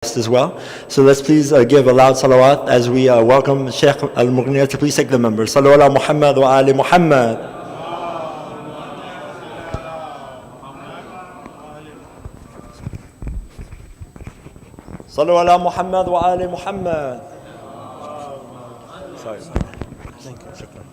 as well. So let's please give a loud salawat as we welcome Sheikh Al-Mughniya to please take the members. Sallu ala Muhammad wa ali Muhammad. Sallu ala Muhammad wa ali Muhammad. Sorry. Thank you. Shukran.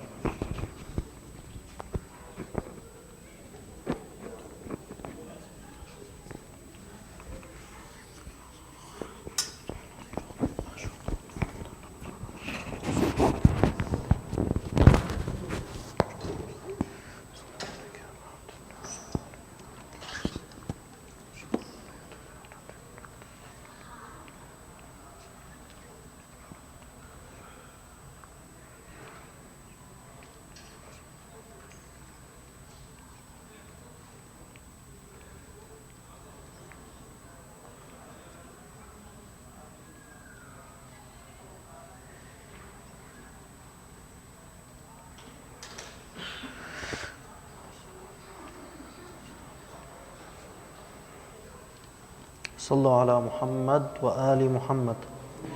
صلوا على محمد وآل محمد.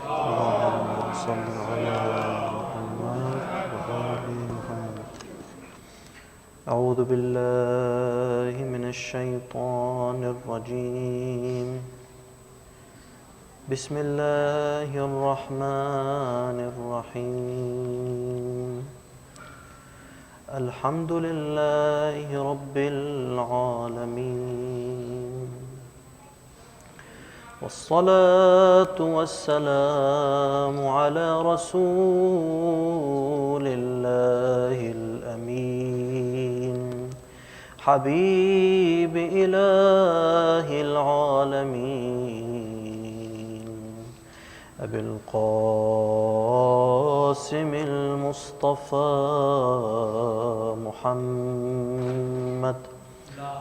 اللهم صل على محمد وآل محمد. أعوذ بالله من الشيطان الرجيم. بسم الله الرحمن الرحيم. الحمد لله رب العالمين، والصلاة والسلام على رسول الله الأمين، حبيب إله العالمين، أبي القاسم المصطفى محمد.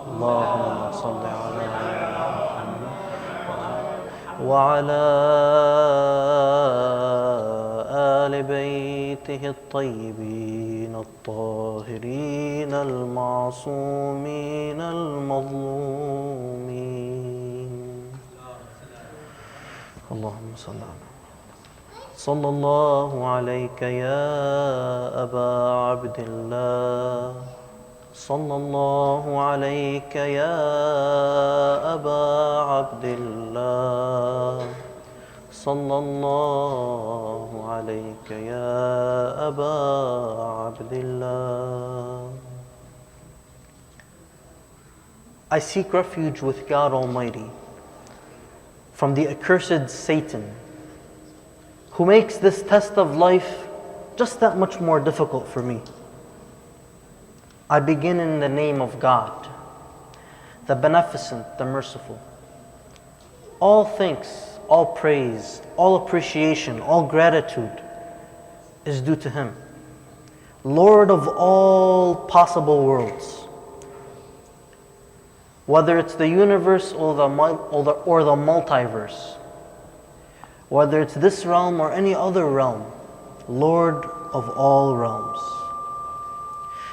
اللهم صل على وعلى آل بيته الطيبين الطاهرين المعصومين المظلومين. اللهم صل على صلى الله عليك يا أبا عبد الله، صلى الله عليك يا أبا عبد الله، صلى الله عليك يا أبا عبد الله. I seek refuge with God Almighty from the accursed Satan, who makes this test of life just that much more difficult for me. I begin in the name of God, the Beneficent, the Merciful. All thanks, all praise, all appreciation, all gratitude is due to Him, Lord of all possible worlds. Whether it's the universe or the multiverse, whether it's this realm or any other realm, Lord of all realms.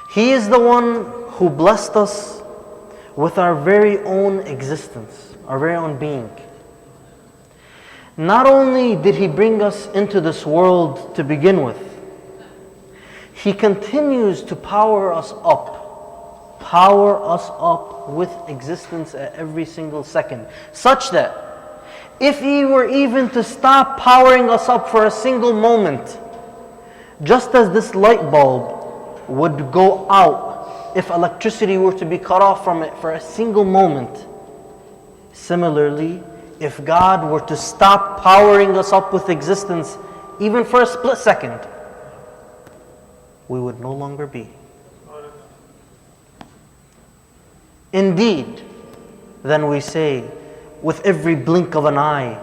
He is the one who blessed us with our very own existence, our very own being. Not only did He bring us into this world to begin with, He continues to power us up with existence at every single second, such that if He were even to stop powering us up for a single moment, just as this light bulb would go out if electricity were to be cut off from it for a single moment, similarly, if God were to stop powering us up with existence even for a split second, we would no longer be. Indeed, then we say, with every blink of an eye,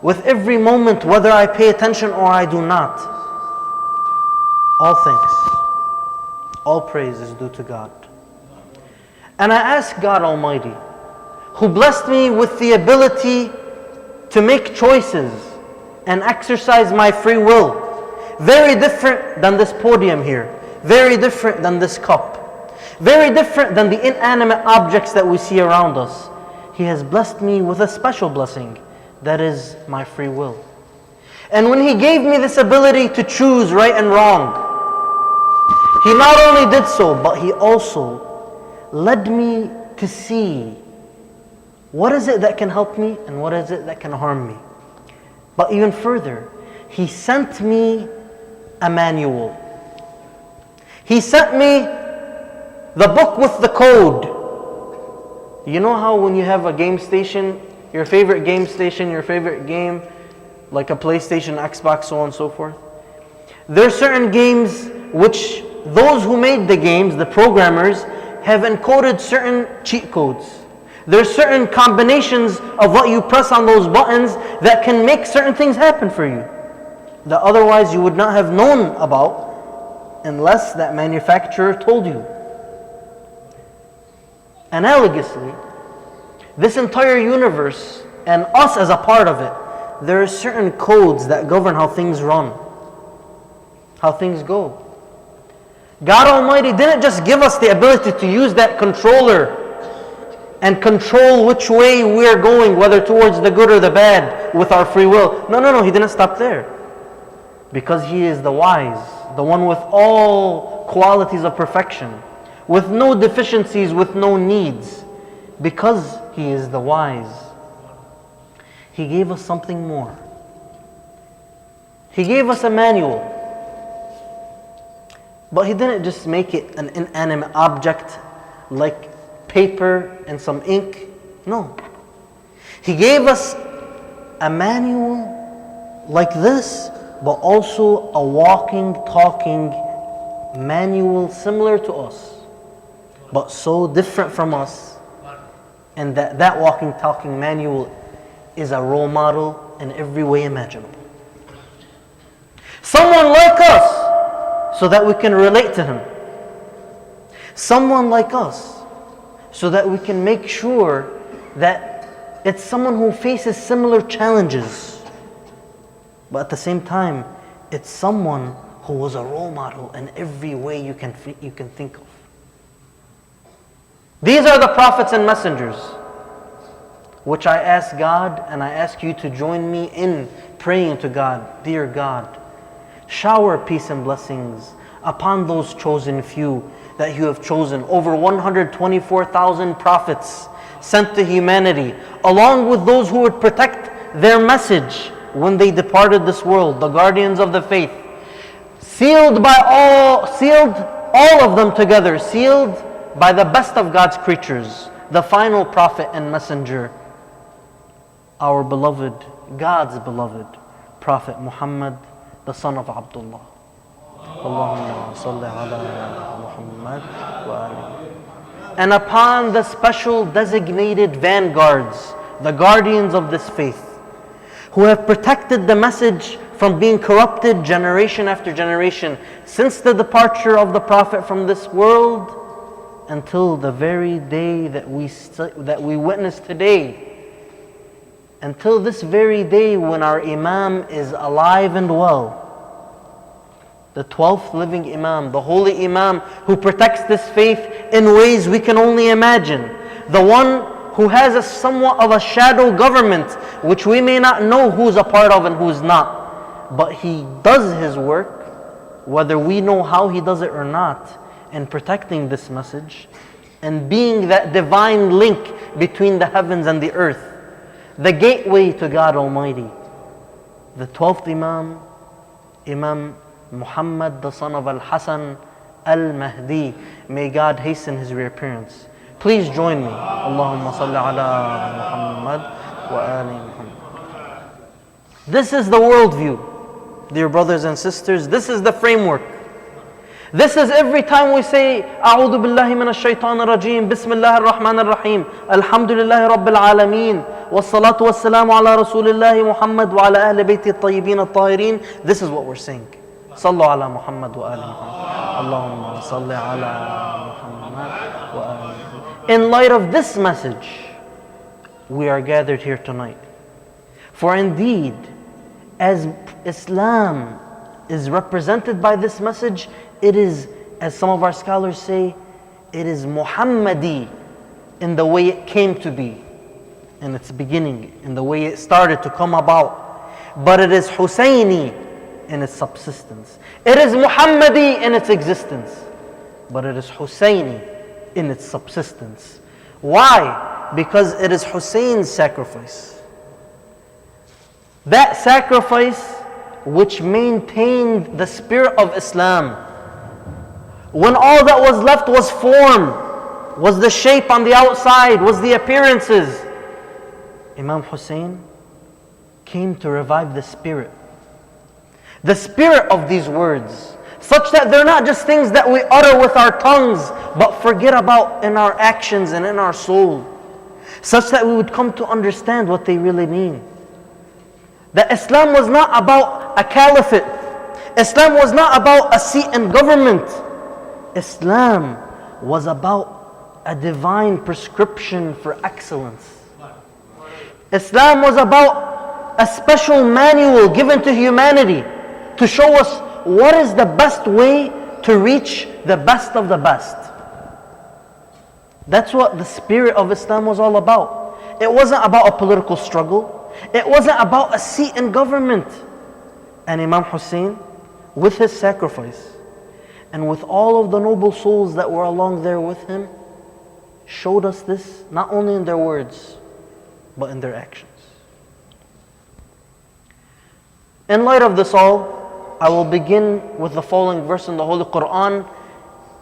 with every moment, whether I pay attention or I do not, all thanks, all praise is due to God. And I ask God Almighty, who blessed me with the ability to make choices and exercise my free will, very different than this podium here, very different than this cup, very different than the inanimate objects that we see around us. He has blessed me with a special blessing, that is my free will. And when He gave me this ability to choose right and wrong, He not only did so, but He also led me to see what is it that can help me and what is it that can harm me. But even further, He sent me a manual. He sent me the book with the code. You know how when you have a game station, your favorite game station, your favorite game, like a PlayStation, Xbox, so on and so forth? There are certain games which those who made the games, the programmers, have encoded certain cheat codes. There are certain combinations of what you press on those buttons that can make certain things happen for you that otherwise you would not have known about unless that manufacturer told you. Analogously, this entire universe and us as a part of it, there are certain codes that govern how things run, how things go. God Almighty didn't just give us the ability to use that controller and control which way we're going, whether towards the good or the bad, with our free will. No, He didn't stop there. Because He is the wise, the one with all qualities of perfection, with no deficiencies, with no needs. Because He is the wise, He gave us something more. He gave us a manual. But He didn't just make it an inanimate object like paper and some ink. No. He gave us a manual like this, but also a walking, talking manual similar to us, but so different from us. And that walking, talking manual is a role model in every way imaginable. Someone like us, so that we can relate to Him. Someone like us, so that we can make sure that it's someone who faces similar challenges. But at the same time, it's someone who was a role model in every way you can think of. These are the prophets and messengers, which I ask God, and I ask you to join me in praying to God. Dear God, shower peace and blessings upon those chosen few that You have chosen. Over 124,000 prophets sent to humanity, along with those who would protect their message when they departed this world, the guardians of the faith. Sealed all of them together, sealed by the best of God's creatures, the final prophet and messenger, our beloved, God's beloved Prophet Muhammad, the son of Abdullah. Allahumma salli ala Muhammad wa alihi. And upon the special designated vanguards, the guardians of this faith, who have protected the message from being corrupted generation after generation, since the departure of the Prophet from this world until the very day that we witness today, until this very day when our Imam is alive and well, the 12th living Imam, the holy Imam who protects this faith in ways we can only imagine, the one who has a somewhat of a shadow government, which we may not know who's a part of and who's not. But He does His work, whether we know how He does it or not, in protecting this message and being that divine link between the heavens and the earth, the gateway to God Almighty. The 12th Imam, Imam Muhammad, the son of Al-Hasan Al-Mahdi. May God hasten his reappearance. Please join me. Allahumma salli ala Muhammad wa ali Muhammad. This is the worldview, dear brothers and sisters. This is the framework. This is every time we say, A'udhu billahi minash shaitanir rajim, Bismillahir Rahmanir Rahim, Alhamdulillahi Rabbil Alameen, Wassalatu wassalamu ala Rasulillahi Muhammad wa ala ahli bayti at-tayyibin at-tahirin. This is what we're saying. Sallu ala Muhammad wa ali Muhammad. Allahumma salli ala Muhammad wa ali Muhammad. In light of this message, we are gathered here tonight. For indeed, as Islam is represented by this message, it is, as some of our scholars say, it is Muhammadi in the way it came to be. in its beginning, in the way it started to come about, but it is Husayni in its subsistence. It is Muhammadi in its existence, but it is Husayni in its subsistence. Why? Because it is Husayn's sacrifice. That sacrifice which maintained the spirit of Islam. When all that was left was form, was the shape on the outside, was the appearances, Imam Hussein came to revive the spirit. The spirit of these words, such that they're not just things that we utter with our tongues, but forget about in our actions and in our soul. Such that we would come to understand what they really mean. That Islam was not about a caliphate. Islam was not about a seat in government. Islam was about a divine prescription for excellence. Islam was about a special manual given to humanity to show us what is the best way to reach the best of the best. That's what the spirit of Islam was all about. It wasn't about a political struggle. It wasn't about a seat in government. And Imam Hussein, with his sacrifice, and with all of the noble souls that were along there with him, showed us this not only in their words, but in their actions. In light of this all, I will begin with the following verse in the Holy Quran.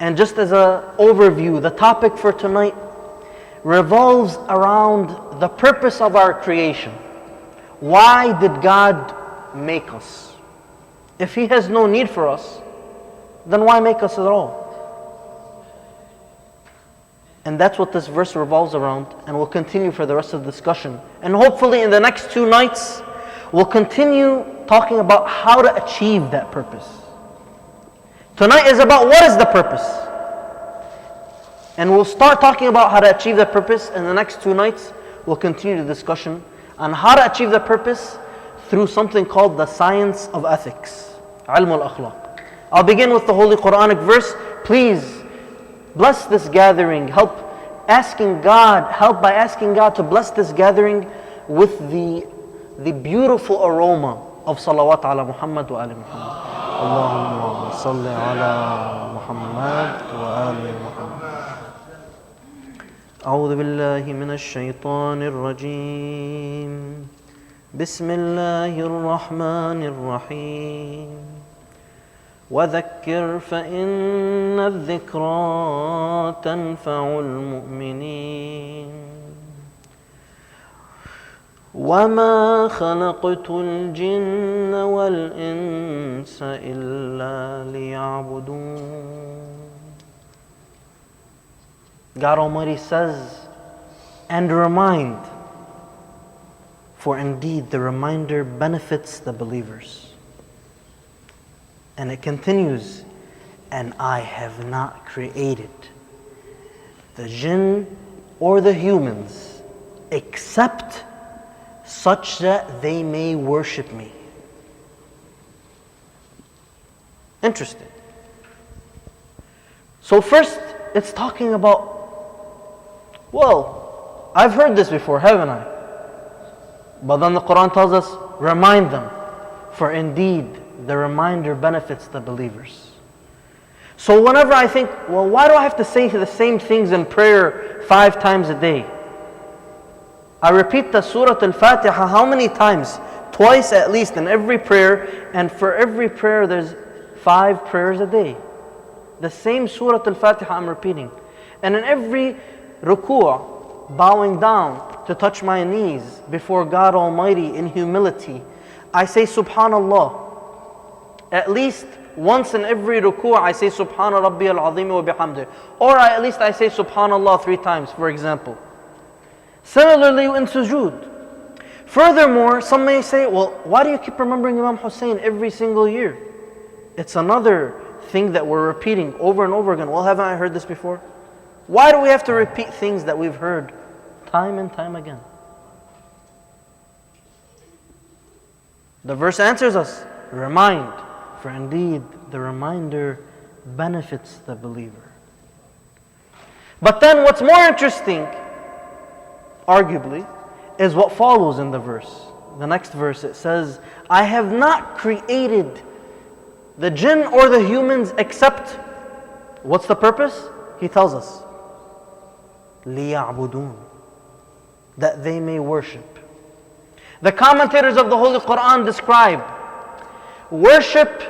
And just as an overview, the topic for tonight revolves around the purpose of our creation. Why did God make us? If He has no need for us, then why make us at all? And that's what this verse revolves around, and we'll continue for the rest of the discussion. And hopefully in the next 2 nights, we'll continue talking about how to achieve that purpose. Tonight is about what is the purpose. And we'll start talking about how to achieve that purpose. In the next 2 nights, we'll continue the discussion on how to achieve that purpose through something called the science of ethics, ilm al-akhlaq. I'll begin with the Holy Quranic verse. Please bless this gathering. Help by asking God to bless this gathering with the beautiful aroma of salawat ala Muhammad wa ali Muhammad. Allahumma salli ala Muhammad wa ali Muhammad. أعوذ بالله من الشيطان الرجيم. بسم الله الرحمن الرحيم. وذكر فإن الذكرى تنفع المؤمنين. وما خلقت الجن والإنس إلا ليعبدون. God Almighty says, and remind, for indeed the reminder benefits the believers. And it continues, and I have not created the jinn or the humans except such that they may worship me. Interesting. So first, it's talking about, well, I've heard this before, haven't I? But then the Quran tells us, remind them, for indeed the reminder benefits the believers. So whenever I think, well, why do I have to say the same things in prayer 5 times a day? I repeat the Surah Al-Fatiha how many times? Twice at least in every prayer, and for every prayer there's 5 prayers a day. The same Surah Al-Fatiha I'm repeating. And in every ruku', bowing down to touch my knees before God Almighty in humility, I say Subhanallah. At least once in every ruku' I say Subhana Rabbiyal Azim wa bihamdih. Or at least I say Subhanallah 3 times, for example. Similarly in sujood. Furthermore, some may say, well, why do you keep remembering Imam Hussein every single year? It's another thing that we're repeating over and over again. Well, haven't I heard this before? Why do we have to repeat things that we've heard time and time again? The verse answers us, remind, for indeed the reminder benefits the believer. But then what's more interesting, arguably, is what follows in the verse. The next verse, it says, I have not created the jinn or the humans except, what's the purpose? He tells us, لِيَعْبُدُونَ, that they may worship. The commentators of the Holy Quran describe, worship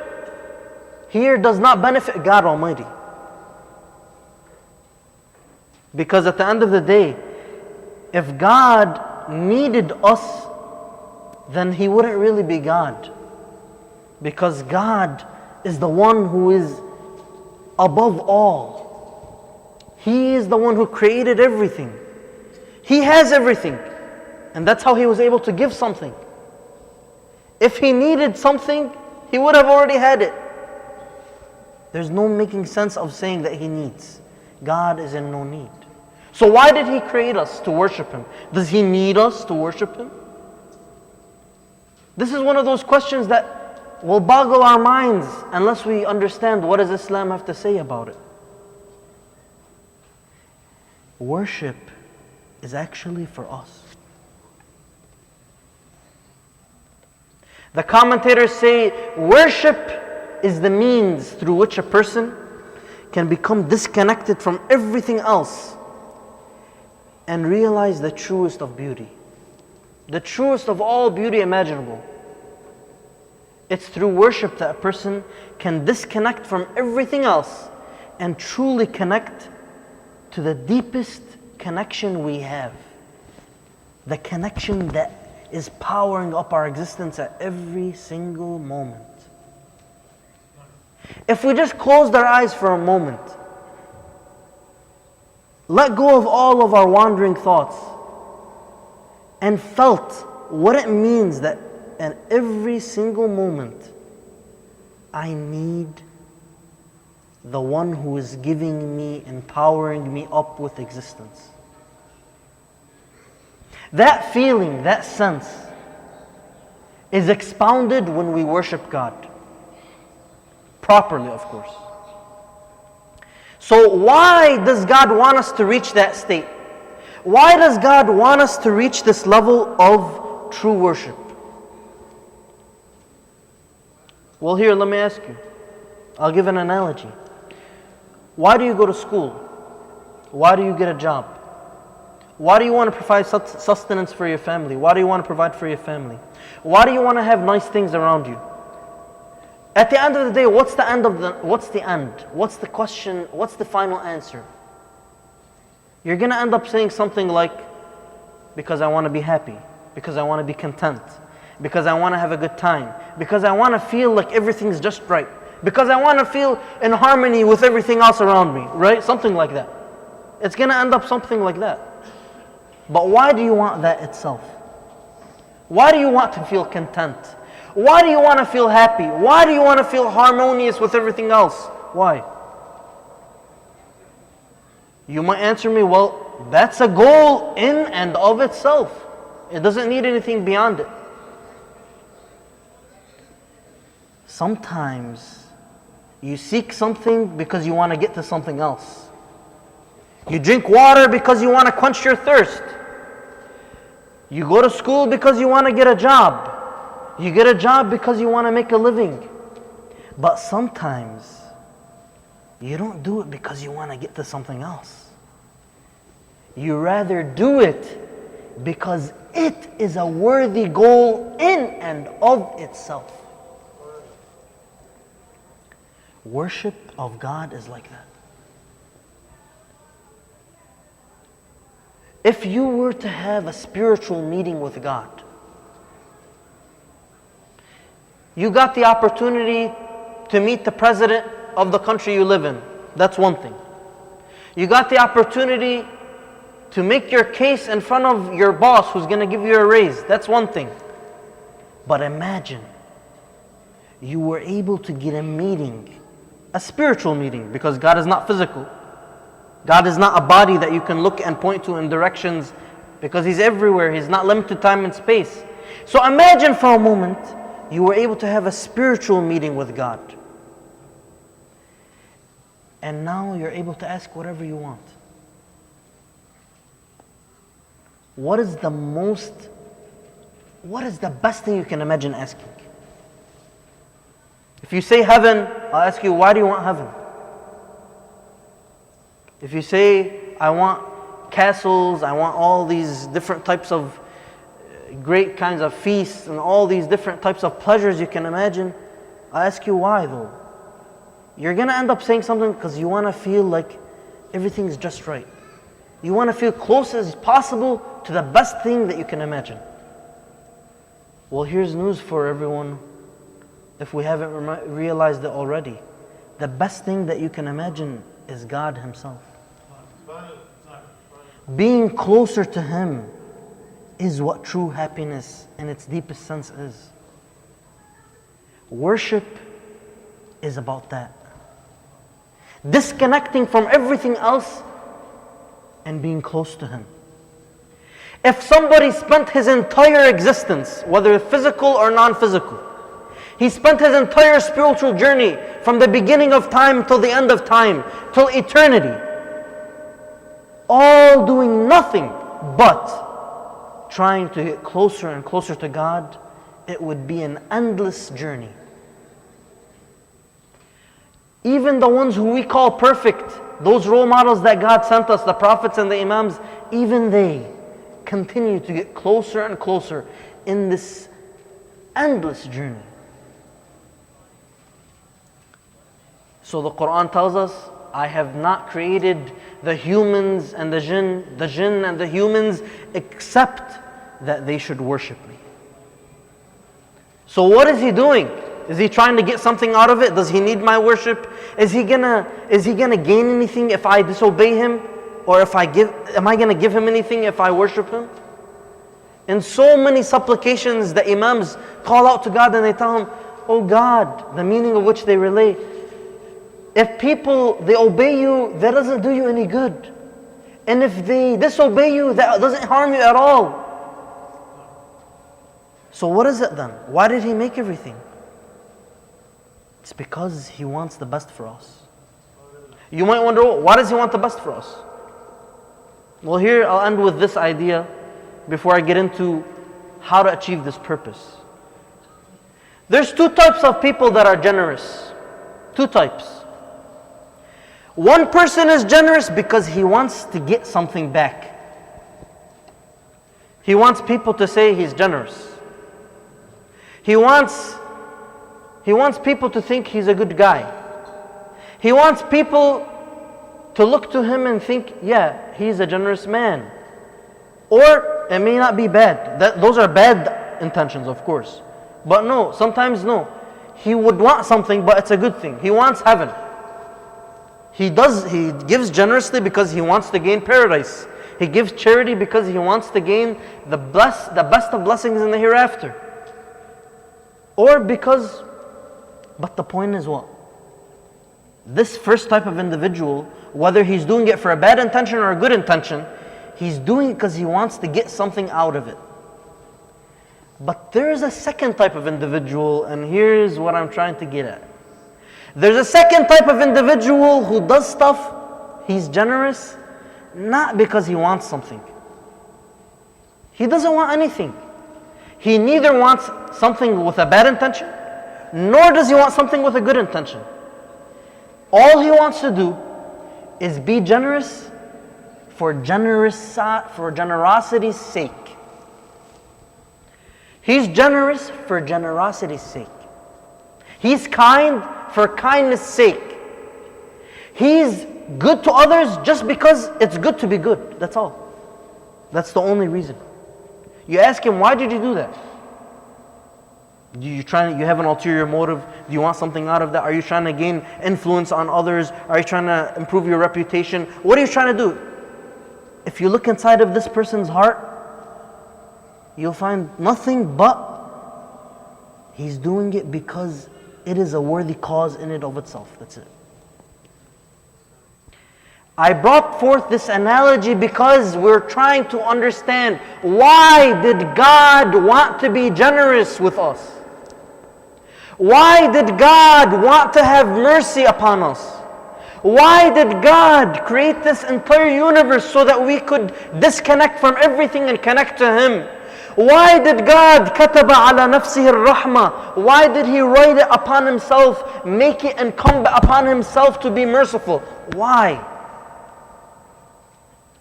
here does not benefit God Almighty. Because at the end of the day, if God needed us, then He wouldn't really be God. Because God is the one who is above all. He is the one who created everything. He has everything. And that's how He was able to give something. If He needed something, He would have already had it. There's no making sense of saying that He needs. God is in no need. So why did He create us to worship Him? Does He need us to worship Him? This is one of those questions that will boggle our minds unless we understand what does Islam have to say about it. Worship is actually for us. The commentators say worship is the means through which a person can become disconnected from everything else and realize the truest of beauty. The truest of all beauty imaginable. It's through worship that a person can disconnect from everything else and truly connect to the deepest connection we have. The connection that is powering up our existence at every single moment. If we just closed our eyes for a moment, let go of all of our wandering thoughts, and felt what it means that in every single moment, I need the one who is giving me, empowering me up with existence. That feeling, that sense, is expounded when we worship God. Properly, of course. So why does God want us to reach that state? Why does God want us to reach this level of true worship? Well, here, let me ask you. I'll give an analogy. Why do you go to school? Why do you get a job? Why do you want to provide sustenance for your family? Why do you want to provide for your family? Why do you want to have nice things around you? At the end of the day, what's the end? What's the question? What's the final answer? You're going to end up saying something like, because I want to be happy, because I want to be content, because I want to have a good time, because I want to feel like everything's just right, because I want to feel in harmony with everything else around me, right? Something like that. It's going to end up something like that. But why do you want that itself? Why do you want to feel content? Why do you want to feel happy? Why do you want to feel harmonious with everything else? Why? You might answer me, well, that's a goal in and of itself. It doesn't need anything beyond it. Sometimes you seek something because you want to get to something else. You drink water because you want to quench your thirst. You go to school because you want to get a job. You get a job because you want to make a living. But sometimes you don't do it because you want to get to something else. You rather do it because it is a worthy goal in and of itself. Worship of God is like that. If you were to have a spiritual meeting with God, you got the opportunity to meet the president of the country you live in. That's one thing. You got the opportunity to make your case in front of your boss who's going to give you a raise. That's one thing. But imagine you were able to get a meeting, a spiritual meeting, because God is not physical. God is not a body that you can look and point to in directions, because He's everywhere. He's not limited to time and space. So imagine for a moment you were able to have a spiritual meeting with God. And now you're able to ask whatever you want. what is the best thing you can imagine asking? If you say heaven, I'll ask you, why do you want heaven? If you say, I want castles, I want all these different types of great kinds of feasts and all these different types of pleasures you can imagine, I ask you why though? You're going to end up saying something because you want to feel like everything's just right. You want to feel close as possible to the best thing that you can imagine. Well, here's news for everyone if we haven't realized it already. The best thing that you can imagine is God Himself. Being closer to Him is what true happiness in its deepest sense is. Worship is about that. Disconnecting from everything else and being close to Him. If somebody spent his entire existence, whether physical or non-physical, he spent his entire spiritual journey from the beginning of time till the end of time, till eternity, all doing nothing but trying to get closer and closer to God, it would be an endless journey. Even the ones who we call perfect, those role models that God sent us, the prophets and the imams, even they continue to get closer and closer in this endless journey. So the Quran tells us, I have not created the humans and the jinn and the humans except that they should worship me. So what is He doing? Is He trying to get something out of it? Does He need my worship? Is He gonna gain anything if I disobey Him? Or am I gonna give Him anything if I worship Him? In so many supplications, the imams call out to God and they tell Him, oh God, the meaning of which they relay, if people, they obey you, that doesn't do you any good. And if they disobey you, that doesn't harm you at all. So what is it then? Why did He make everything? It's because He wants the best for us. You might wonder, why does He want the best for us? Well, here I'll end with this idea before I get into how to achieve this purpose. There's two types of people that are generous. Two types. One person is generous because he wants to get something back. He wants people to say he's generous. He wants people to think he's a good guy. He wants people to look to him and think, yeah, he's a generous man. Or it may not be bad. Those are bad intentions, of course. But no, sometimes no. He would want something, but it's a good thing. He wants heaven. He gives generously because he wants to gain paradise. He gives charity because he wants to gain the best of blessings in the hereafter. Or because, but the point is what? This first type of individual, whether he's doing it for a bad intention or a good intention, he's doing it because he wants to get something out of it. But there is a second type of individual, and here's what I'm trying to get at. There's a second type of individual who does stuff, he's generous, not because he wants something. He doesn't want anything. He neither wants something with a bad intention, nor does he want something with a good intention. All he wants to do is be generous for generosity's sake. He's generous for generosity's sake. He's kind for kindness' sake. He's good to others just because it's good to be good. That's all. That's the only reason. You ask him, why did you do that? You have an ulterior motive? Do you want something out of that? Are you trying to gain influence on others? Are you trying to improve your reputation? What are you trying to do? If you look inside of this person's heart, you'll find nothing but he's doing it because it is a worthy cause in and of itself. That's it. I brought forth this analogy because we're trying to understand, why did God want to be generous with us? Why did God want to have mercy upon us? Why did God create this entire universe so that we could disconnect from everything and connect to Him? Why did God كتب على نفسه الرحمة? Why did He write it upon Himself, make it incumbent upon Himself to be merciful? Why?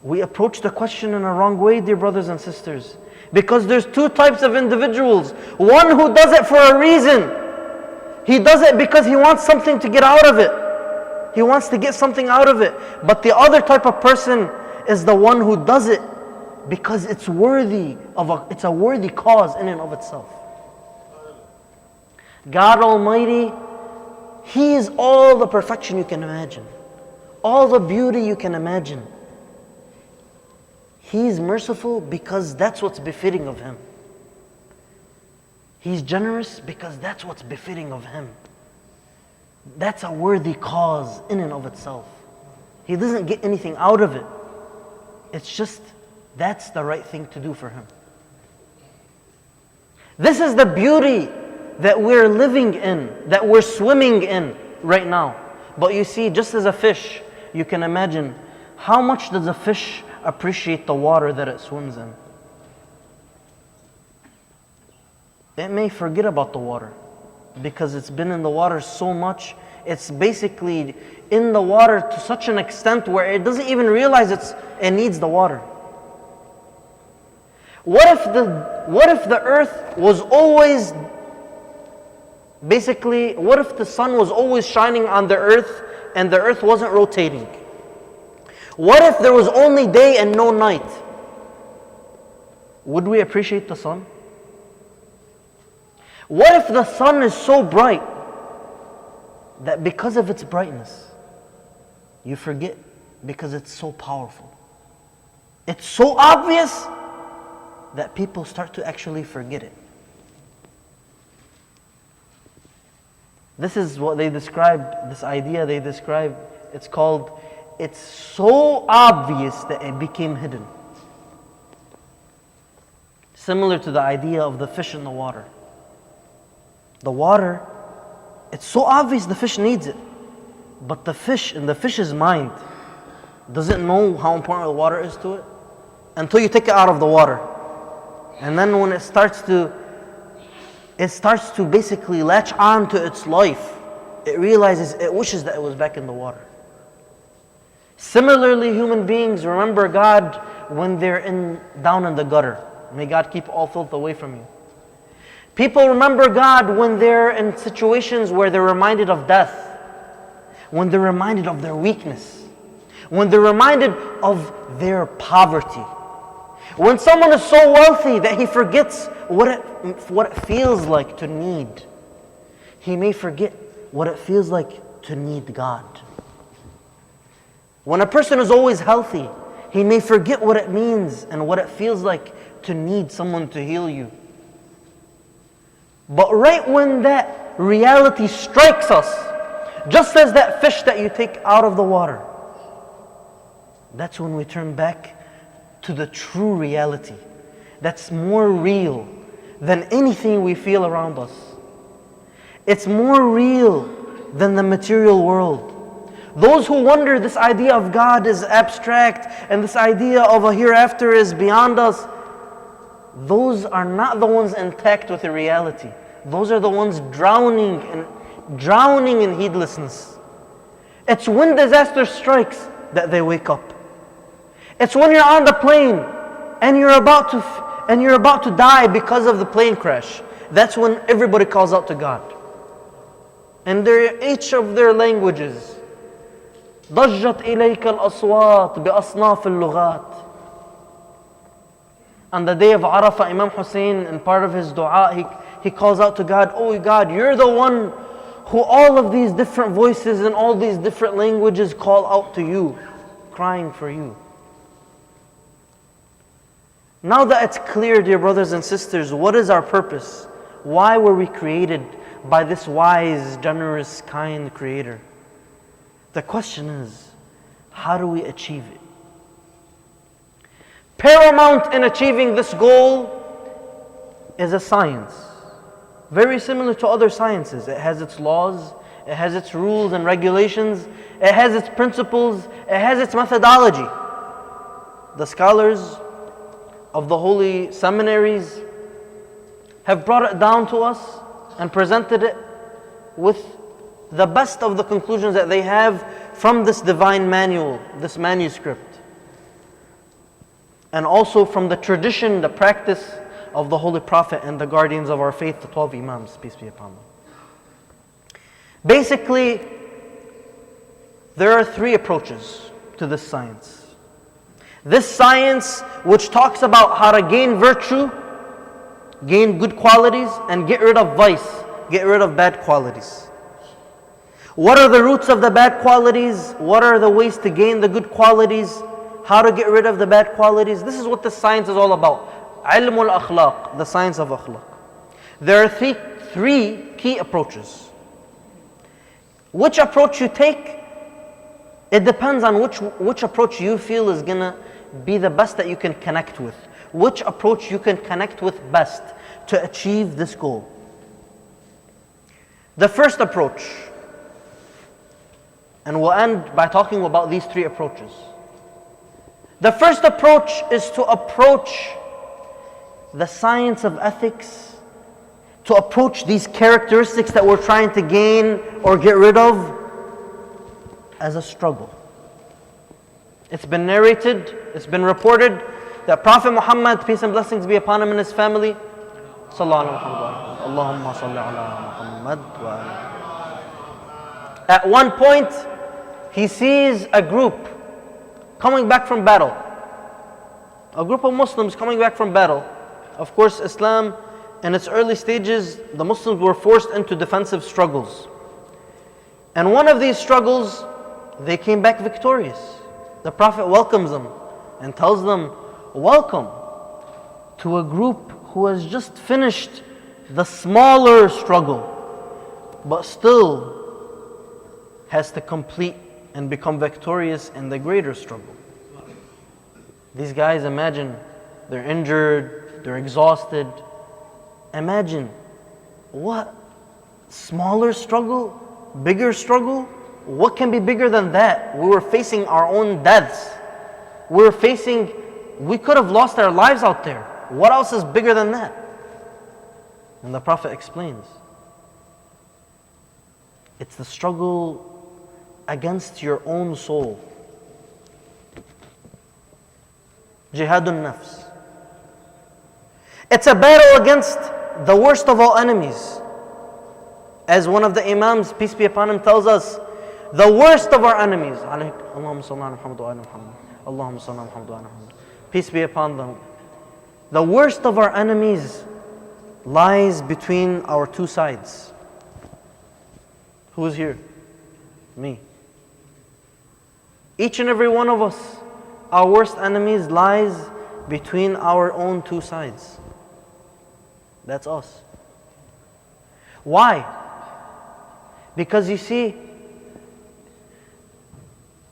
We approach the question in a wrong way, dear brothers and sisters. Because there's two types of individuals. One who does it for a reason. He does it because he wants something to get out of it. He wants to get something out of it. But the other type of person is the one who does it because it's a worthy cause in and of itself. God Almighty, He is all the perfection you can imagine, all the beauty you can imagine. He's merciful because that's what's befitting of Him. He's generous because that's what's befitting of Him. That's a worthy cause in and of itself. He doesn't get anything out of it. It's just, that's the right thing to do for Him. This is the beauty that we're living in, that we're swimming in right now. But you see, just as a fish, you can imagine, how much does a fish appreciate the water that it swims in? It may forget about the water because it's been in the water so much. It's basically in the water to such an extent where it doesn't even realize it needs the water. What if the earth was always, basically, what if the sun was always shining on the earth and the earth wasn't rotating? What if there was only day and no night? Would we appreciate the sun? What if the sun is so bright that because of its brightness, you forget because it's so powerful? It's so obvious that people start to actually forget it. This is what they describe, this idea they describe, it's called, it's so obvious that it became hidden. Similar to the idea of the fish in the water. The water, it's so obvious the fish needs it. But the fish, in the fish's mind, doesn't know how important the water is to it until you take it out of the water. And then when it starts to basically latch on to its life, it realizes, it wishes that it was back in the water. Similarly, human beings remember God when they're down in the gutter. May God keep all filth away from you. People remember God when they're in situations where they're reminded of death, when they're reminded of their weakness, when they're reminded of their poverty. When someone is so wealthy that he forgets what it feels like to need, he may forget what it feels like to need God. When a person is always healthy, he may forget what it means and what it feels like to need someone to heal you. But right when that reality strikes us, just as that fish that you take out of the water, that's when we turn back to the true reality that's more real than anything we feel around us. It's more real than the material world. Those who wonder this idea of God is abstract and this idea of a hereafter is beyond us, those are not the ones intact with the reality. Those are the ones drowning in heedlessness. It's when disaster strikes that they wake up. It's when you're on the plane and you're about to die because of the plane crash. That's when everybody calls out to God. And they're each of their languages. ضجت إليك الأصوات بأصناف اللغات. On the day of Arafah, Imam Hussein, in part of his dua, he calls out to God, "Oh God, you're the one who all of these different voices and all these different languages call out to you, crying for you." Now that it's clear, dear brothers and sisters, what is our purpose? Why were we created by this wise, generous, kind Creator? The question is, how do we achieve it? Paramount in achieving this goal is a science. Very similar to other sciences. It has its laws, It has its rules and regulations. It has its principles. It has its methodology. The scholars of the holy seminaries have brought it down to us and presented it with the best of the conclusions that they have from this divine manual, this manuscript. And also from the tradition, the practice of the Holy Prophet and the guardians of our faith, the 12 Imams, peace be upon them. Basically, there are three approaches to this science. This science, which talks about how to gain virtue, gain good qualities, and get rid of vice, get rid of bad qualities. What are the roots of the bad qualities? What are the ways to gain the good qualities? How to get rid of the bad qualities? This is what this science is all about. Ilm al-akhlaq, the science of akhlaq. There are three key approaches. Which approach you take, it depends on which approach you feel is gonna be the best that you can connect with. Which approach you can connect with best to achieve this goal. The first approach, and we'll end by talking about these three approaches. The first approach is to approach the science of ethics, to approach these characteristics that we're trying to gain or get rid of as a struggle. It's been narrated, it's been reported that Prophet Muhammad, peace and blessings be upon him and his family, Allahumma salli ala Muhammad wa ala. At one point, he sees a group coming back from battle. A group of Muslims coming back from battle. Of course, Islam, in its early stages, the Muslims were forced into defensive struggles. And one of these struggles, they came back victorious. The Prophet welcomes them and tells them, welcome to a group who has just finished the smaller struggle, but still has to complete and become victorious in the greater struggle. These guys, imagine, they're injured, they're exhausted. Imagine, what? Smaller struggle? Bigger struggle? What can be bigger than that? We were facing our own deaths. We could have lost our lives out there. What else is bigger than that? And the Prophet explains, it's the struggle against your own soul. Jihadun nafs. It's a battle against the worst of all enemies. As one of the Imams, peace be upon him, tells us, the worst of our enemies. Allahumma salli ala Muhammad wa ala Muhammad. Allahumma salli ala Muhammad wa ala Muhammad. Peace be upon them. The worst of our enemies lies between our two sides. Who is here? Me. Each and every one of us, our worst enemies lies between our own two sides. That's us. Why? Because you see,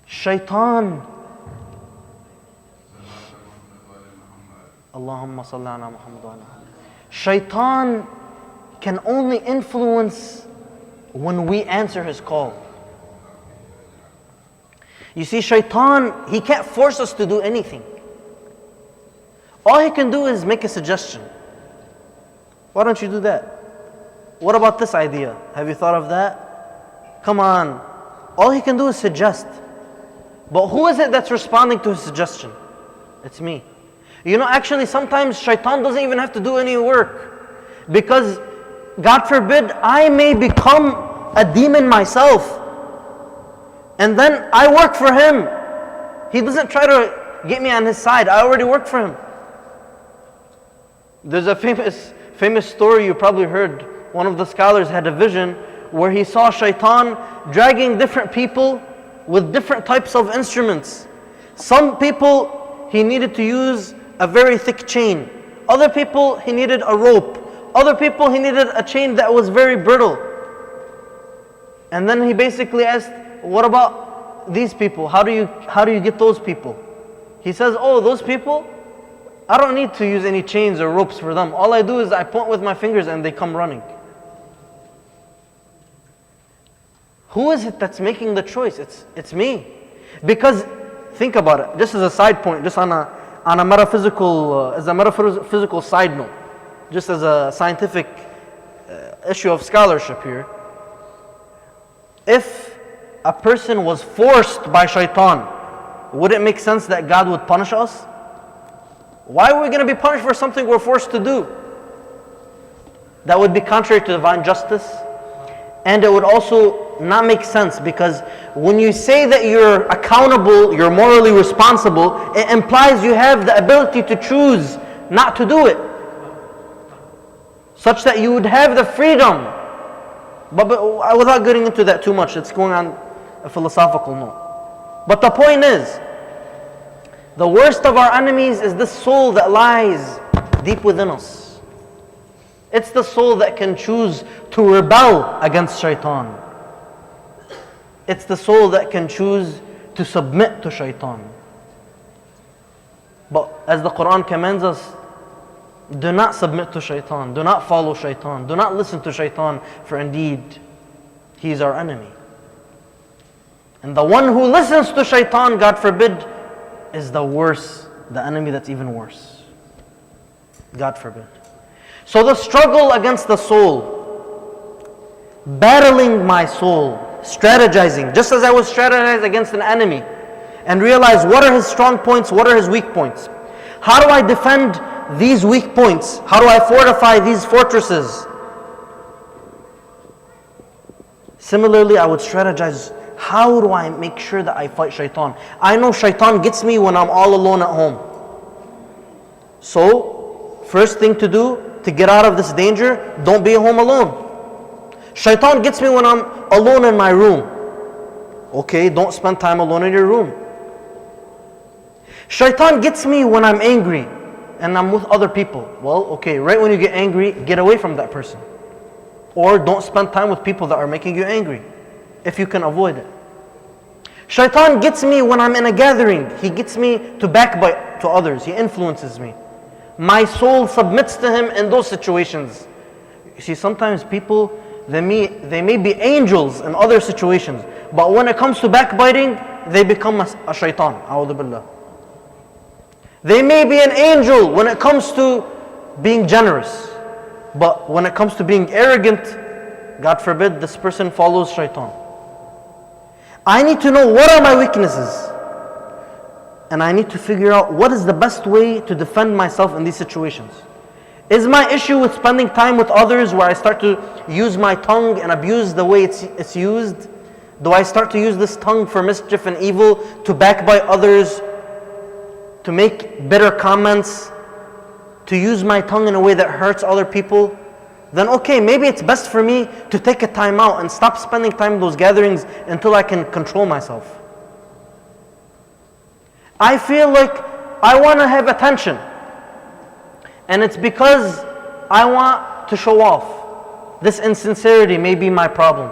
Shaitan, Allahumma salli ala Muhammad wa ala Muhammad. Shaitan can only influence when we answer his call. You see, Shaitan, he can't force us to do anything. All he can do is make a suggestion. Why don't you do that? What about this idea? Have you thought of that? Come on. All he can do is suggest. But who is it that's responding to his suggestion? It's me. You know, actually, sometimes Shaitan doesn't even have to do any work. Because, God forbid, I may become a demon myself. And then I work for him. He doesn't try to get me on his side. I already work for him. There's a famous story you probably heard. One of the scholars had a vision where he saw Shaitan dragging different people with different types of instruments. Some people he needed to use a very thick chain. Other people he needed a rope. Other people he needed a chain that was very brittle. And then he basically asked, what about these people? How do you get those people? He says, oh, those people, I don't need to use any chains or ropes for them. All I do is I point with my fingers and they come running. Who is it that's making the choice? It's me. Because think about it, just as a side point, just on a metaphysical side note, just as a scientific issue of scholarship here. If a person was forced by shaitan, would it make sense that God would punish us? Why are we going to be punished for something we're forced to do? That would be contrary to divine justice. And it would also not make sense, because when you say that you're accountable, you're morally responsible, it implies you have the ability to choose not to do it, such that you would have the freedom. But without getting into that too much, it's going on a philosophical note. But the point is, the worst of our enemies is this soul that lies deep within us. It's the soul that can choose to rebel against shaitan. It's the soul that can choose to submit to shaitan. But as the Quran commands us, do not submit to shaitan, do not follow shaitan, do not listen to shaitan, for indeed he is our enemy. And the one who listens to shaitan, God forbid, is the enemy that's even worse. God forbid. So the struggle against the soul, battling my soul, strategizing, just as I would strategize against an enemy, and realize what are his strong points, what are his weak points. How do I defend these weak points? How do I fortify these fortresses? Similarly, I would strategize, how do I make sure that I fight shaitan? I know shaitan gets me when I'm all alone at home. So, first thing to do to get out of this danger, don't be home alone. Shaitan gets me when I'm alone in my room. Okay, don't spend time alone in your room. Shaitan gets me when I'm angry and I'm with other people. Well, okay, right when you get angry, get away from that person. Or don't spend time with people that are making you angry, if you can avoid it. Shaitan gets me when I'm in a gathering. He gets me to backbite to others. He influences me. My soul submits to him in those situations. You see, sometimes people, they may be angels in other situations, but when it comes to backbiting, they become a shaitan. A'udhu billah. They may be an angel when it comes to being generous, but when it comes to being arrogant, God forbid, this person follows shaitan. I need to know what are my weaknesses, and I need to figure out what is the best way to defend myself in these situations. Is my issue with spending time with others, where I start to use my tongue and abuse the way it's used? Do I start to use this tongue for mischief and evil, to backbite others, to make bitter comments, to use my tongue in a way that hurts other people? Then okay, maybe it's best for me to take a time out and stop spending time in those gatherings until I can control myself. I feel like I want to have attention, and it's because I want to show off. This insincerity may be my problem.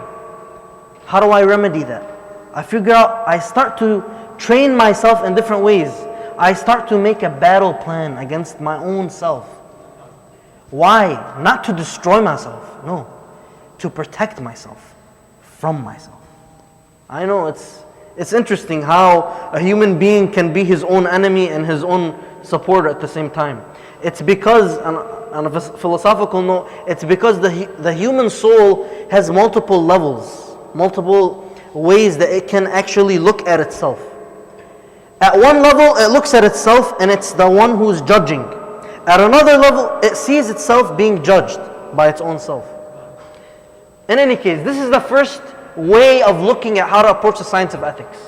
How do I remedy that? I figure out, I start to train myself in different ways. I start to make a battle plan against my own self. Why? Not to destroy myself, no. To protect myself from myself. I know it's interesting how a human being can be his own enemy and his own supporter at the same time. It's because, on a philosophical note, it's because the human soul has multiple levels, multiple ways that it can actually look at itself. At one level, it looks at itself and it's the one who's judging. At another level, it sees itself being judged by its own self. In any case, this is the first way of looking at how to approach the science of ethics.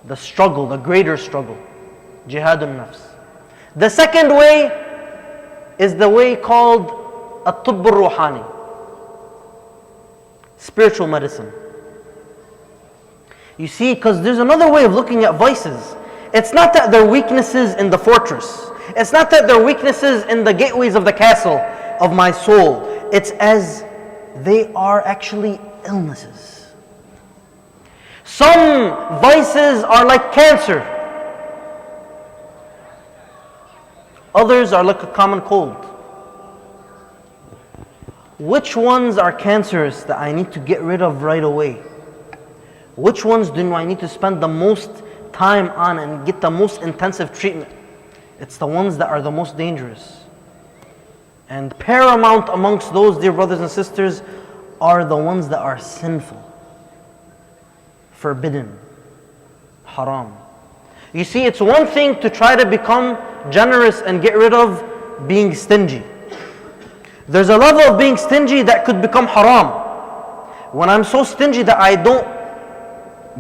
The struggle, the greater struggle, jihad al-nafs. The second way is the way called at-tibb al-ruhani, spiritual medicine. You see, because there's another way of looking at vices. It's not that they're weaknesses in the fortress. It's not that they're weaknesses in the gateways of the castle of my soul. It's as they are actually illnesses. Some vices are like cancer. Others are like a common cold. Which ones are cancerous that I need to get rid of right away? Which ones do I need to spend the most time on and get the most intensive treatment? It's the ones that are the most dangerous. And paramount amongst those, dear brothers and sisters, are the ones that are sinful, forbidden, haram. You see, it's one thing to try to become generous and get rid of being stingy. There's a level of being stingy that could become haram. When I'm so stingy that I don't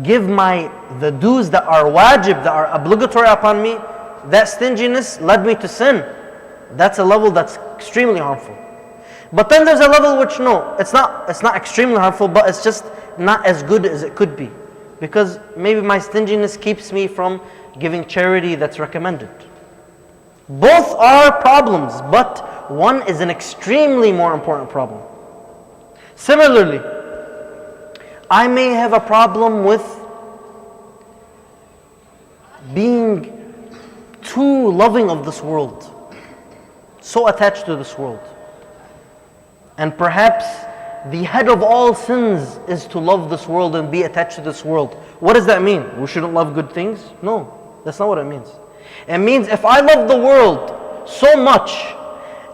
give the dues that are wajib, that are obligatory upon me, that stinginess led me to sin. That's a level that's extremely harmful. But then there's a level which it's not extremely harmful, but it's just not as good as it could be. Because maybe my stinginess keeps me from giving charity that's recommended. Both are problems, but one is an extremely more important problem. Similarly, I may have a problem with being too loving of this world, so attached to this world. And perhaps the head of all sins is to love this world and be attached to this world. What does that mean? We shouldn't love good things? No, that's not what it means. It means if I love the world so much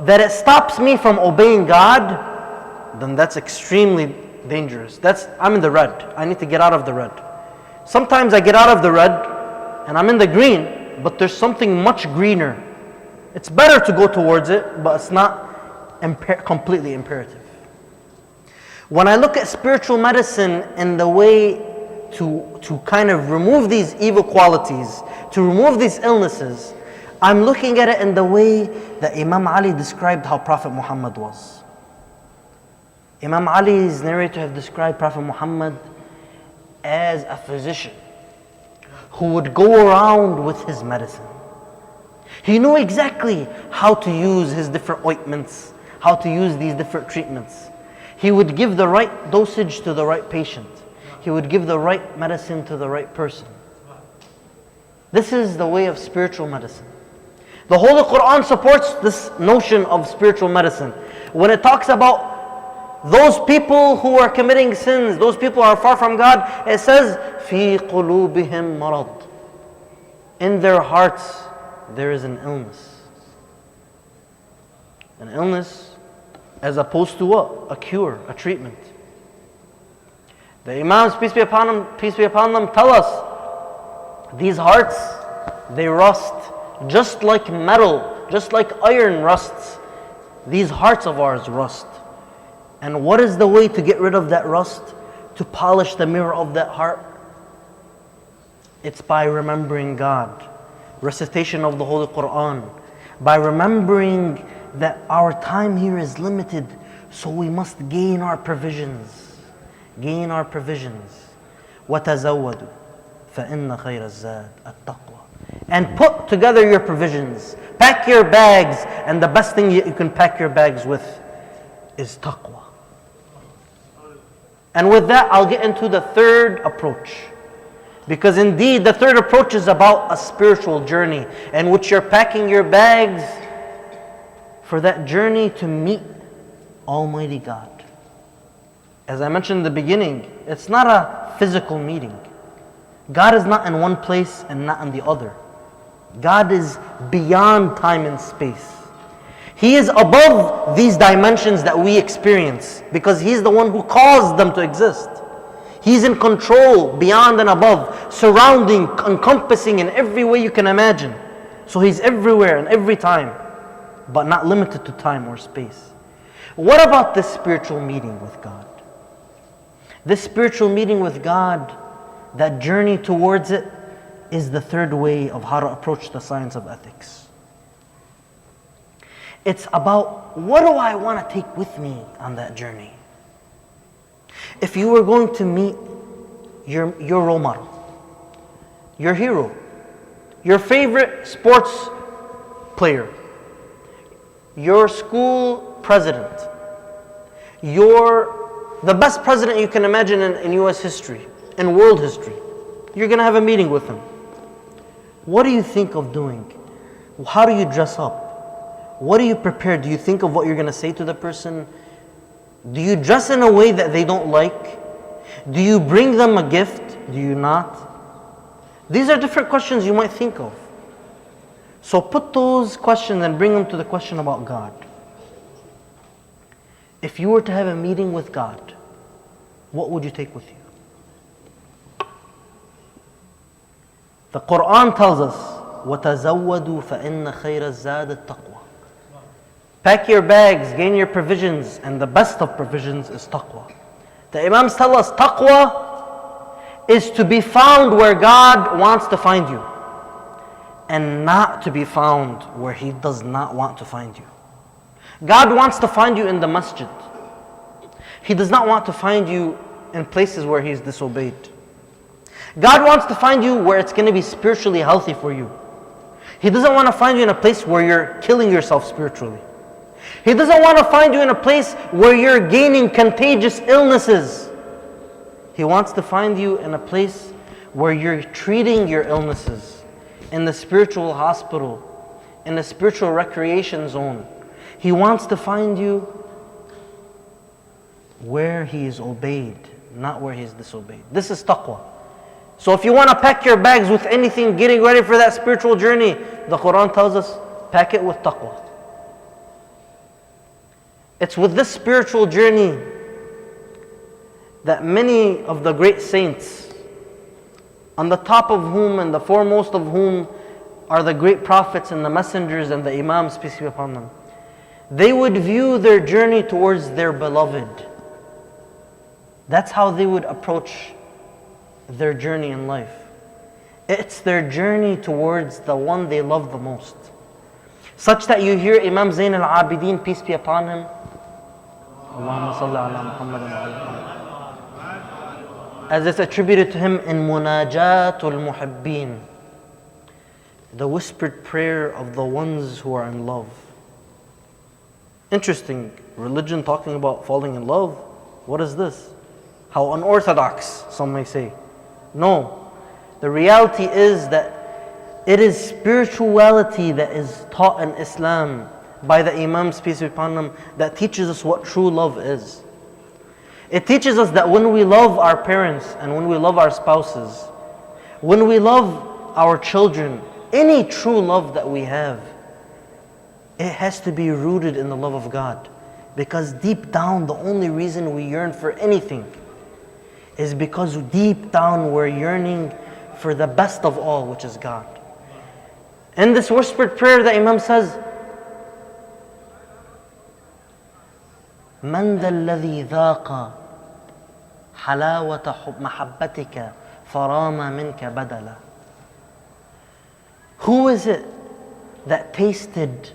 that it stops me from obeying God, then that's extremely dangerous. I'm in the red. I need to get out of the red. Sometimes I get out of the red and I'm in the green, but there's something much greener. It's better to go towards it, but it's not completely imperative. When I look at spiritual medicine in the way to kind of remove these evil qualities, to remove these illnesses, I'm looking at it in the way that Imam Ali described how Prophet Muhammad was. Imam Ali is narrated to have described Prophet Muhammad as a physician who would go around with his medicine. He knew exactly how to use his different ointments, how to use these different treatments. He would give the right dosage to the right patient. He would give the right medicine to the right person. This is the way of spiritual medicine. The Holy Quran supports this notion of spiritual medicine. When it talks about those people who are committing sins, those people who are far from God, it says, فِي قُلُوبِهِمْ مَرَضٍ. In their hearts, there is an illness. An illness as opposed to what? A cure, a treatment. The Imams, peace be upon them, tell us these hearts, they rust just like metal, just like iron rusts. These hearts of ours rust. And what is the way to get rid of that rust? To polish the mirror of that heart? It's by remembering God. Recitation of the Holy Quran. By remembering that our time here is limited, so we must gain our provisions. Gain our provisions. وَتَزَوَّدُوا فَإِنَّ خَيْرَ الزَّادِ التَّقْوَى. And put together your provisions. Pack your bags, and the best thing you can pack your bags with is taqwa. And with that, I'll get into the third approach. Because indeed, the third approach is about a spiritual journey in which you're packing your bags for that journey to meet Almighty God. As I mentioned in the beginning, it's not a physical meeting. God is not in one place and not in the other. God is beyond time and space. He is above these dimensions that we experience because He's the one who caused them to exist. He's in control, beyond and above, surrounding, encompassing in every way you can imagine. So He's everywhere and every time, but not limited to time or space. What about this spiritual meeting with God? This spiritual meeting with God, that journey towards it, is the third way of how to approach the science of ethics. It's about, what do I want to take with me on that journey? If you were going to meet your role model, your hero, your favorite sports player, your school president, the best president you can imagine in US history, in world history, you're going to have a meeting with him. What do you think of doing? How do you dress up? What do you prepare? Do you think of what you're going to say to the person? Do you dress in a way that they don't like? Do you bring them a gift? Do you not? These are different questions you might think of. So put those questions and bring them to the question about God. If you were to have a meeting with God, what would you take with you? The Quran tells us, وَتَزَوَّدُوا فَإِنَّ خَيْرَ الزَّادِ التَّقْوَى. Pack your bags, gain your provisions, and the best of provisions is taqwa. The Imams tell us taqwa is to be found where God wants to find you, and not to be found where He does not want to find you. God wants to find you in the masjid. He does not want to find you in places where He's disobeyed. God wants to find you where it's going to be spiritually healthy for you. He doesn't want to find you in a place where you're killing yourself spiritually. He doesn't want to find you in a place where you're gaining contagious illnesses. He wants to find you in a place where you're treating your illnesses, in the spiritual hospital, in the spiritual recreation zone. He wants to find you where He is obeyed, not where He is disobeyed. This is taqwa. So if you want to pack your bags with anything, getting ready for that spiritual journey, the Quran tells us, pack it with taqwa. It's with this spiritual journey that many of the great saints, on the top of whom and the foremost of whom are the great prophets and the messengers and the imams, peace be upon them, they would view their journey towards their beloved. That's how they would approach their journey in life. It's their journey towards the one they love the most. Such that you hear Imam Zayn al-Abidin, peace be upon him, Allahumma salli ala Muhammadin wa ala, as it's attributed to him in Munajatul Muhibbin, the whispered prayer of the ones who are in love. Interesting, religion talking about falling in love. What is this? How unorthodox, some may say. No, the reality is that it is spirituality that is taught in Islam by the Imams, peace be upon them, that teaches us what true love is. It teaches us that when we love our parents and when we love our spouses, when we love our children, any true love that we have, it has to be rooted in the love of God. Because deep down, the only reason we yearn for anything is because deep down we're yearning for the best of all, which is God. In this whispered prayer, the Imam says, من ذا الذي ذاق حلاوة محبتك فرام منك بدلا. Who is it that tasted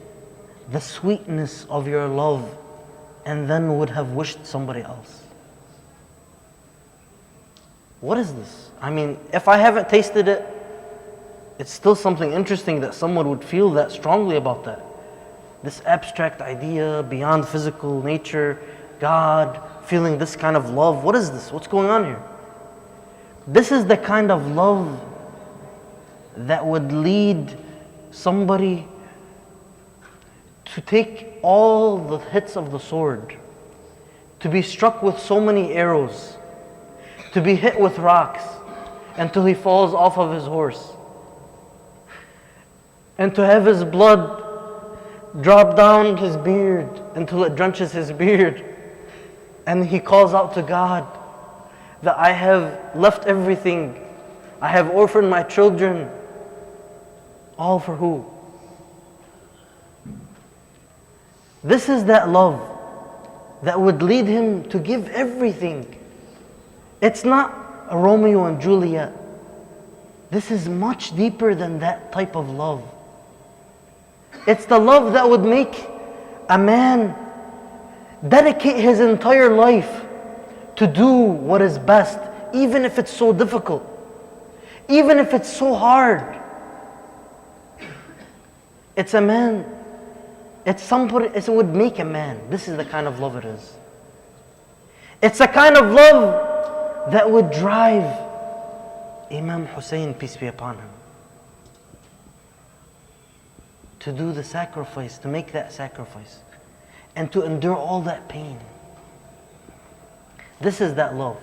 the sweetness of your love and then would have wished somebody else? What is this? I mean, if I haven't tasted it, it's still something interesting that someone would feel that strongly about that. This abstract idea beyond physical nature, God, feeling this kind of love. What is this? What's going on here? This is the kind of love that would lead somebody to take all the hits of the sword, to be struck with so many arrows, to be hit with rocks until he falls off of his horse, and to have his blood drop down his beard until it drenches his beard, and he calls out to God that I have left everything, I have orphaned my children, all for who? This is that love that would lead him to give everything. It's not a Romeo and Juliet. This is much deeper than that type of love. It's the love that would make a man dedicate his entire life to do what is best, even if it's so difficult, even if it's so hard. It's a man, it's somebody, it would make a man. This is the kind of love it is. It's a kind of love that would drive Imam Hussein, peace be upon him, to do the sacrifice, to make that sacrifice, and to endure all that pain. This is that love.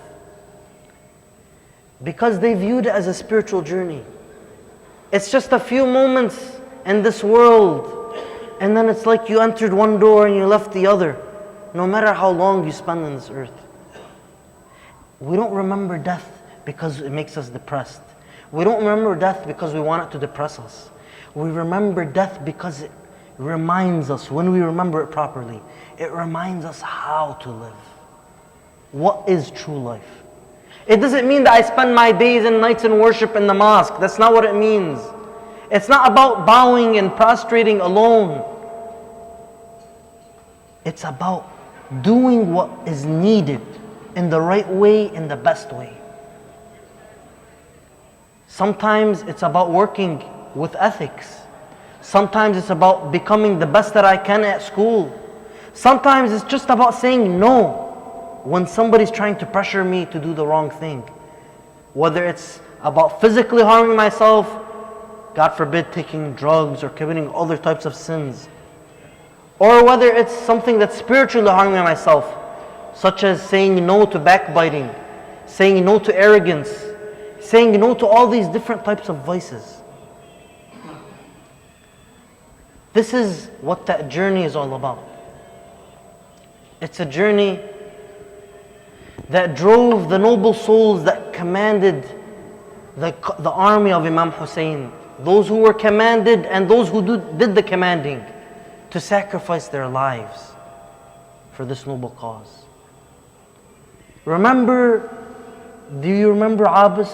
Because they viewed it as a spiritual journey. It's just a few moments in this world, and then it's like you entered one door and you left the other, no matter how long you spend on this earth. We don't remember death because it makes us depressed. We don't remember death because we want it to depress us. We remember death because it reminds us, when we remember it properly, it reminds us how to live. What is true life? It doesn't mean that I spend my days and nights in worship in the mosque. That's not what it means. It's not about bowing and prostrating alone. It's about doing what is needed in the right way, in the best way. Sometimes it's about working with ethics. Sometimes it's about becoming the best that I can at school. Sometimes it's just about saying no when somebody's trying to pressure me to do the wrong thing. Whether it's about physically harming myself, God forbid taking drugs or committing other types of sins. Or whether it's something that's spiritually harming myself, such as saying no to backbiting, saying no to arrogance, saying no to all these different types of vices. This is what that journey is all about. It's a journey that drove the noble souls that commanded the army of Imam Hussein, those who were commanded and those who did the commanding, to sacrifice their lives for this noble cause. Do you remember Abbas?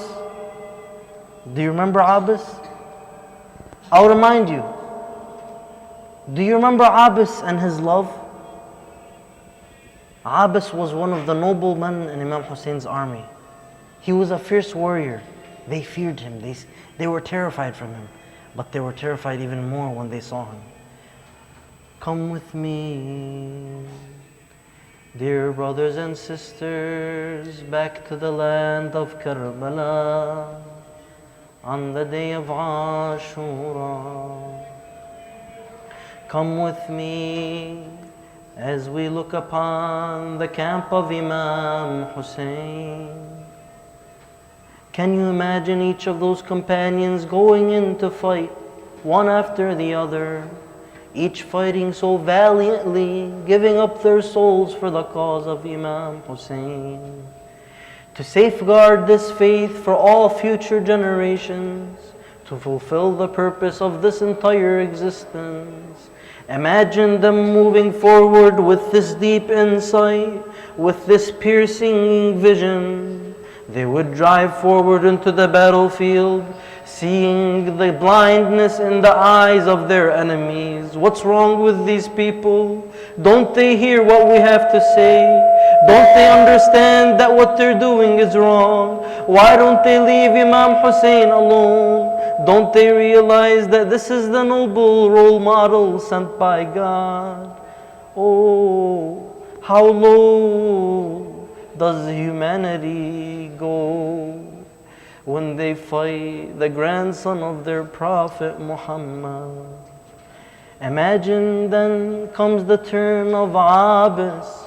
Do you remember Abbas? I'll remind you. Do you remember Abbas and his love? Abbas was one of the noble men in Imam Hussein's army. He was a fierce warrior. They feared him. They were terrified from him. But they were terrified even more when they saw him. Come with me, dear brothers and sisters, back to the land of Karbala on the day of Ashura. Come with me as we look upon the camp of Imam Hussein. Can you imagine each of those companions going in to fight, one after the other, each fighting so valiantly, giving up their souls for the cause of Imam Hussein, to safeguard this faith for all future generations, to fulfill the purpose of this entire existence? Imagine them moving forward with this deep insight, with this piercing vision. They would drive forward into the battlefield, seeing the blindness in the eyes of their enemies. What's wrong with these people? Don't they hear what we have to say? Don't they understand that what they're doing is wrong? Why don't they leave Imam Hussein alone? Don't they realize that this is the noble role model sent by God? Oh, how low does humanity go when they fight the grandson of their Prophet Muhammad? Imagine then comes the turn of Abbas,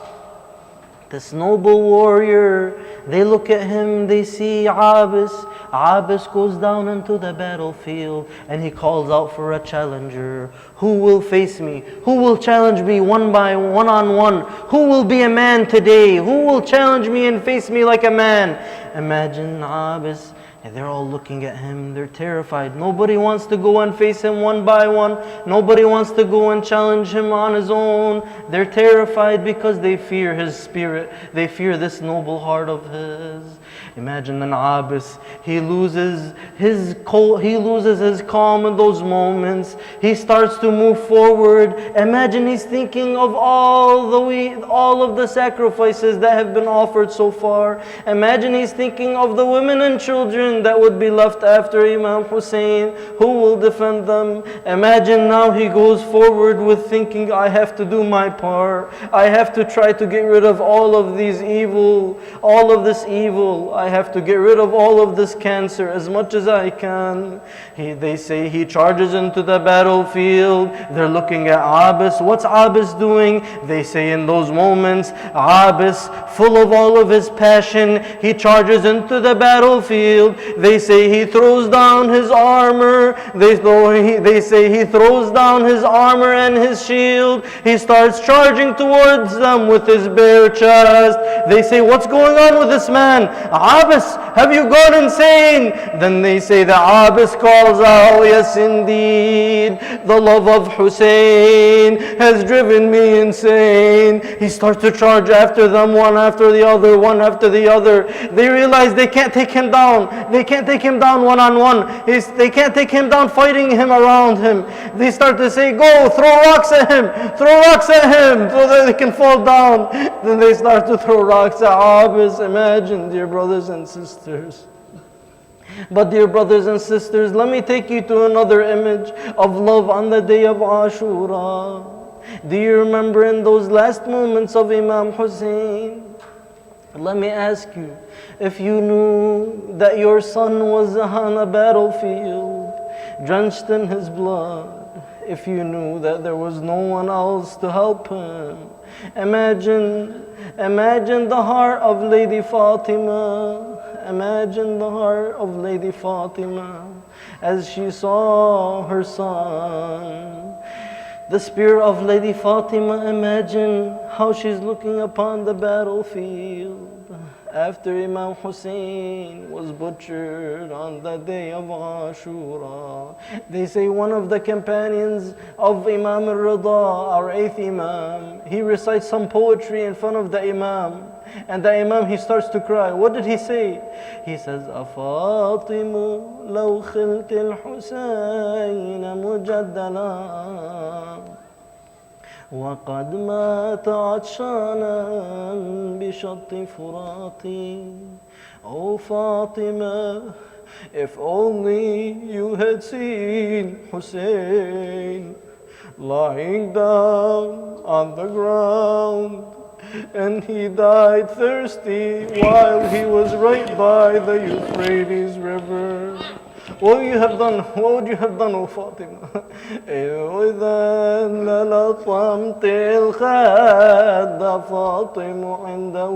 this noble warrior. They look at him, they see Abbas. Abbas goes down into the battlefield and he calls out for a challenger. Who will face me? Who will challenge me one on one? Who will be a man today? Who will challenge me and face me like a man? Imagine Abbas. And they're all looking at him, they're terrified. Nobody wants to go and face him one by one. Nobody wants to go and challenge him on his own. They're terrified because they fear his spirit. They fear this noble heart of his. Imagine an Abbas, he loses his calm in those moments. He starts to move forward. Imagine he's thinking of all of the sacrifices that have been offered so far. Imagine he's thinking of the women and children children that would be left after Imam Hussein? Who will defend them? Imagine now he goes forward with thinking, I have to do my part. I have to try to get rid of all of these evil, all of this evil. I have to get rid of all of this cancer as much as I can. They say he charges into the battlefield. They're looking at Abis. What's Abis doing? They say in those moments, Abis, full of all of his passion, he charges into the battlefield. They say he throws down his armor. They say he throws down his armor and his shield. He starts charging towards them with his bare chest. They say, what's going on with this man? Abis, have you gone insane? Then they say that Abis calls out, yes indeed, the love of Hussein has driven me insane. He starts to charge after them, one after the other, one after the other. They realize they can't take him down. They can't take him down one-on-one. They can't take him down fighting him around him. They start to say, go, throw rocks at him, throw rocks at him, so that they can fall down. Then they start to throw rocks at Abis. Imagine, dear brothers and sisters. But dear brothers and sisters, let me take you to another image of love on the day of Ashura. Do you remember in those last moments of Imam Hussein? Let me ask you, if you knew that your son was on a battlefield, drenched in his blood, if you knew that there was no one else to help him, imagine the heart of Lady Fatima. Imagine the heart of Lady Fatima as she saw her son. The spirit of Lady Fatima, imagine how she's looking upon the battlefield after Imam Hussein was butchered on the day of Ashura. They say one of the companions of Imam al-Rida, our 8th Imam, he recites some poetry in front of the Imam. And the Imam, he starts to cry. What did he say? He says, أَفَاطِمُ لَوْ خِلْتِ الْحُسَيْنَ مُجَدَّلًا وَقَدْ مَاتَ عَطْشَانًا بِشَطِّ فُرَاتِ. Oh Fatima, if only you had seen Hussein lying down on the ground, and he died thirsty while he was right by the Euphrates River. What would you have done? What would you have done, O Fatima? إِذَا لَلَطَمْتِ الْخَدَّ فَاطِمُ عِنْدَهُ.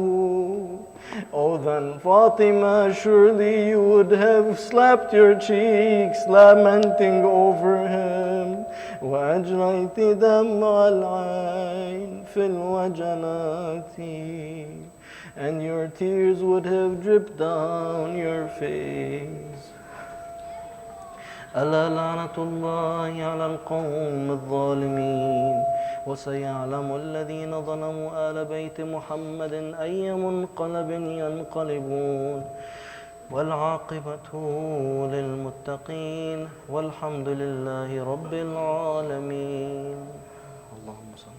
Oh, then Fatima, surely you would have slapped your cheeks, lamenting over him. وَأَجْرَيْتِ دَمْعَ الْعَيْنِ فِي الْوَجَنَاتِ. And your tears would have dripped down your face. ألا لعنة الله على القوم الظالمين وسيعلم الذين ظلموا آل بيت محمد أي منقلب ينقلبون والعاقبة للمتقين والحمد لله رب العالمين. اللهم صل.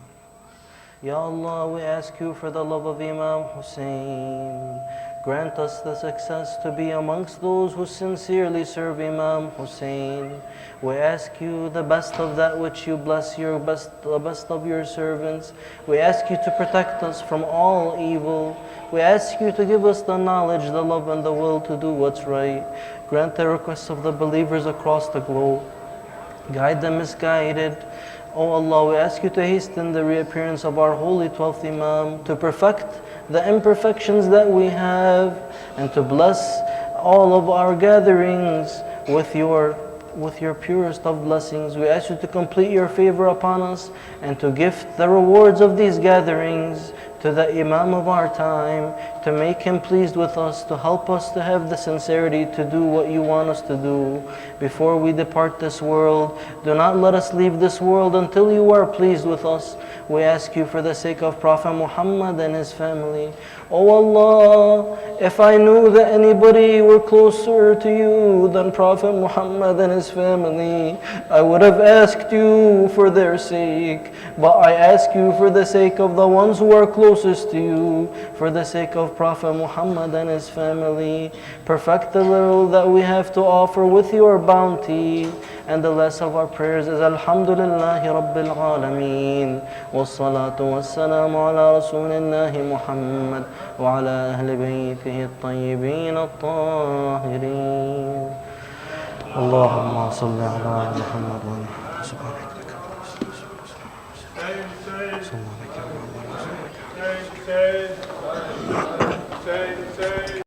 Ya Allah, we ask you for the love of Imam Hussein. Grant us the success to be amongst those who sincerely serve Imam Hussein. We ask you the best of that which you bless the best of your servants. We ask you to protect us from all evil. We ask you to give us the knowledge, the love, and the will to do what's right. Grant the requests of the believers across the globe. Guide the misguided. O Allah, we ask you to hasten the reappearance of our holy 12th Imam, to perfect the imperfections that we have, and to bless all of our gatherings with your purest of blessings. We ask you to complete your favor upon us and to gift the rewards of these gatherings to the Imam of our time, to make him pleased with us, to help us to have the sincerity to do what you want us to do before we depart this world. Do not let us leave this world until you are pleased with us. We ask you for the sake of Prophet Muhammad and his family. Oh Allah, if I knew that anybody were closer to you than Prophet Muhammad and his family, I would have asked you for their sake. But I ask you for the sake of the ones who are close closest to you. For the sake of Prophet Muhammad and his family, perfect the little that we have to offer with your bounty. And the less of our prayers is Alhamdulillahi Rabbil Alameen. Wassalatu wassalamu ala Rasulillahi Muhammad wa ala ahli baytihi at-tayyibin at-tahirin. Allahumma salli ala Muhammad wa ala Say,